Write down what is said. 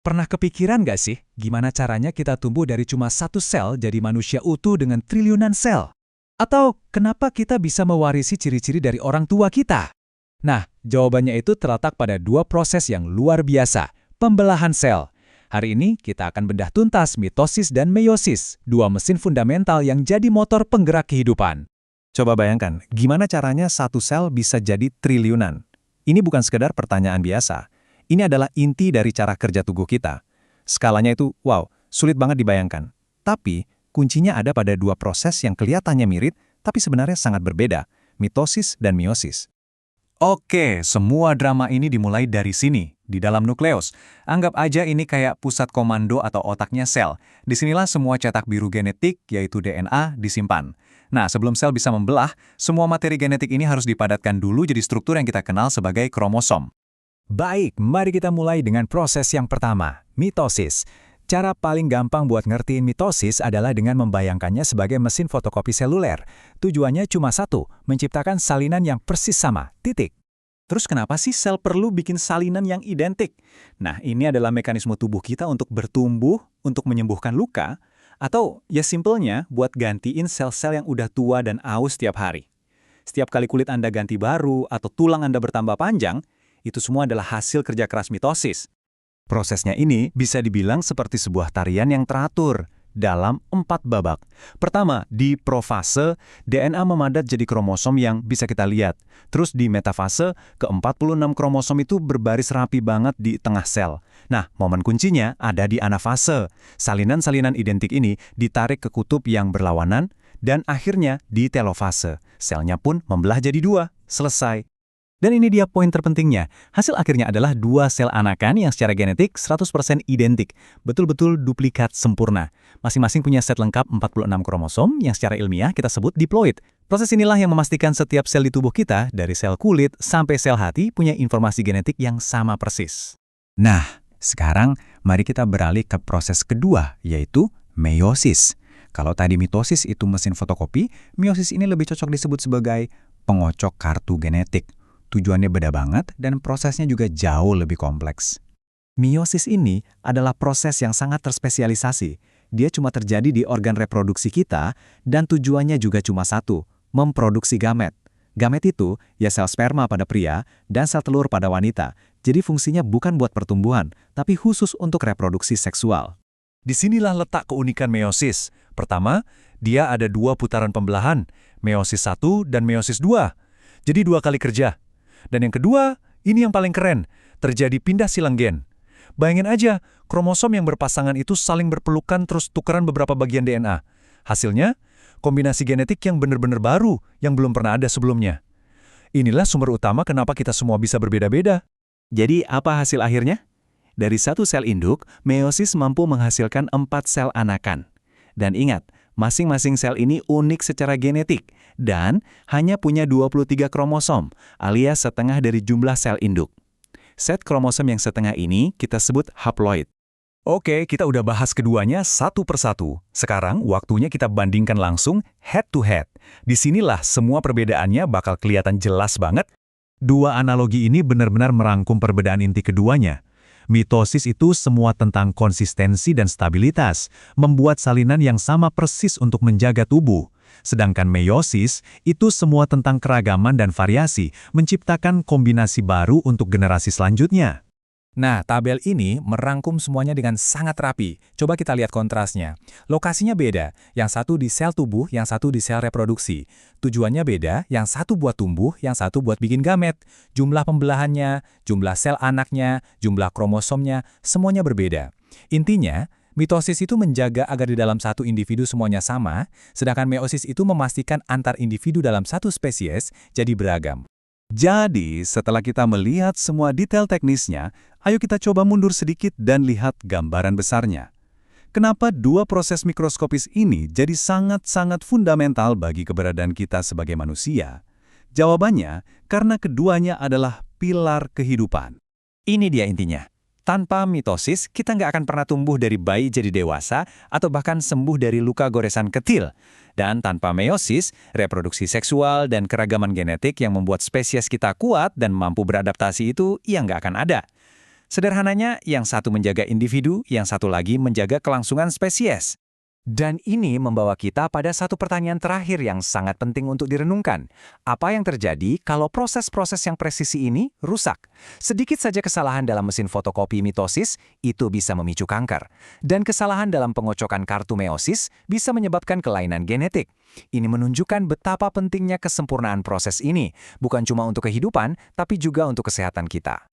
Pernah kepikiran nggak sih, gimana caranya kita tumbuh dari cuma satu sel jadi manusia utuh dengan triliunan sel? Atau kenapa kita bisa mewarisi ciri-ciri dari orang tua kita? Nah, jawabannya itu terletak pada dua proses yang luar biasa, pembelahan sel. Hari ini kita akan bedah tuntas mitosis dan meiosis, dua mesin fundamental yang jadi motor penggerak kehidupan. Coba bayangkan, gimana caranya satu sel bisa jadi triliunan? Ini bukan sekedar pertanyaan biasa. Ini adalah inti dari cara kerja tubuh kita. Skalanya itu, wow, sulit banget dibayangkan. Tapi, kuncinya ada pada dua proses yang kelihatannya mirip, tapi sebenarnya sangat berbeda, mitosis dan meiosis. Oke, semua drama ini dimulai dari sini, di dalam nukleus. Anggap aja ini kayak pusat komando atau otaknya sel. Disinilah semua cetak biru genetik, yaitu DNA, disimpan. Nah, sebelum sel bisa membelah, semua materi genetik ini harus dipadatkan dulu jadi struktur yang kita kenal sebagai kromosom. Baik, mari kita mulai dengan proses yang pertama, mitosis. Cara paling gampang buat ngertiin mitosis adalah dengan membayangkannya sebagai mesin fotokopi seluler. Tujuannya cuma satu, menciptakan salinan yang persis sama, titik. Terus kenapa sih sel perlu bikin salinan yang identik? Nah, ini adalah mekanisme tubuh kita untuk bertumbuh, untuk menyembuhkan luka, atau ya simpelnya buat gantiin sel-sel yang udah tua dan aus setiap hari. Setiap kali kulit Anda ganti baru atau tulang Anda bertambah panjang, itu semua adalah hasil kerja keras mitosis. Prosesnya ini bisa dibilang seperti sebuah tarian yang teratur dalam 4 babak. Pertama, di profase, DNA memadat jadi kromosom yang bisa kita lihat. Terus di metafase, ke-46 kromosom itu berbaris rapi banget di tengah sel. Nah, momen kuncinya ada di anafase. Salinan-salinan identik ini ditarik ke kutub yang berlawanan, dan akhirnya di telofase. Selnya pun membelah jadi 2. Selesai. Dan ini dia poin terpentingnya. Hasil akhirnya adalah 2 sel anakan yang secara genetik 100% identik. Betul-betul duplikat sempurna. Masing-masing punya set lengkap 46 kromosom yang secara ilmiah kita sebut diploid. Proses inilah yang memastikan setiap sel di tubuh kita, dari sel kulit sampai sel hati, punya informasi genetik yang sama persis. Nah, sekarang mari kita beralih ke proses kedua, yaitu meiosis. Kalau tadi mitosis itu mesin fotokopi, meiosis ini lebih cocok disebut sebagai pengocok kartu genetik. Tujuannya beda banget dan prosesnya juga jauh lebih kompleks. Meiosis ini adalah proses yang sangat terspesialisasi. Dia cuma terjadi di organ reproduksi kita dan tujuannya juga cuma satu, memproduksi gamet. Gamet itu ya sel sperma pada pria dan sel telur pada wanita. Jadi fungsinya bukan buat pertumbuhan, tapi khusus untuk reproduksi seksual. Disinilah letak keunikan meiosis. Pertama, dia ada 2 putaran pembelahan, meiosis 1 dan meiosis 2. Jadi 2 kali kerja. Dan yang kedua, ini yang paling keren, terjadi pindah silang gen. Bayangin aja, kromosom yang berpasangan itu saling berpelukan terus tukeran beberapa bagian DNA. Hasilnya, kombinasi genetik yang benar-benar baru, yang belum pernah ada sebelumnya. Inilah sumber utama kenapa kita semua bisa berbeda-beda. Jadi apa hasil akhirnya? Dari satu sel induk, meiosis mampu menghasilkan 4 sel anakan. Dan ingat, masing-masing sel ini unik secara genetik dan hanya punya 23 kromosom, alias setengah dari jumlah sel induk. Set kromosom yang setengah ini kita sebut haploid. Oke, kita udah bahas keduanya satu persatu. Sekarang waktunya kita bandingkan langsung head to head. Disinilah semua perbedaannya bakal kelihatan jelas banget. Dua analogi ini benar-benar merangkum perbedaan inti keduanya. Mitosis itu semua tentang konsistensi dan stabilitas, membuat salinan yang sama persis untuk menjaga tubuh. Sedangkan meiosis itu semua tentang keragaman dan variasi, menciptakan kombinasi baru untuk generasi selanjutnya. Nah, tabel ini merangkum semuanya dengan sangat rapi. Coba kita lihat kontrasnya. Lokasinya beda, yang satu di sel tubuh, yang satu di sel reproduksi. Tujuannya beda, yang satu buat tumbuh, yang satu buat bikin gamet. Jumlah pembelahannya, jumlah sel anaknya, jumlah kromosomnya, semuanya berbeda. Intinya, mitosis itu menjaga agar di dalam satu individu semuanya sama, sedangkan meiosis itu memastikan antar individu dalam satu spesies jadi beragam. Jadi, setelah kita melihat semua detail teknisnya, ayo kita coba mundur sedikit dan lihat gambaran besarnya. Kenapa dua proses mikroskopis ini jadi sangat-sangat fundamental bagi keberadaan kita sebagai manusia? Jawabannya, karena keduanya adalah pilar kehidupan. Ini dia intinya. Tanpa mitosis, kita nggak akan pernah tumbuh dari bayi jadi dewasa atau bahkan sembuh dari luka goresan kecil. Dan tanpa meiosis, reproduksi seksual dan keragaman genetik yang membuat spesies kita kuat dan mampu beradaptasi itu ya nggak akan ada. Sederhananya, yang satu menjaga individu, yang satu lagi menjaga kelangsungan spesies. Dan ini membawa kita pada satu pertanyaan terakhir yang sangat penting untuk direnungkan. Apa yang terjadi kalau proses-proses yang presisi ini rusak? Sedikit saja kesalahan dalam mesin fotokopi mitosis itu bisa memicu kanker. Dan kesalahan dalam pengocokan kartu meiosis bisa menyebabkan kelainan genetik. Ini menunjukkan betapa pentingnya kesempurnaan proses ini, bukan cuma untuk kehidupan, tapi juga untuk kesehatan kita.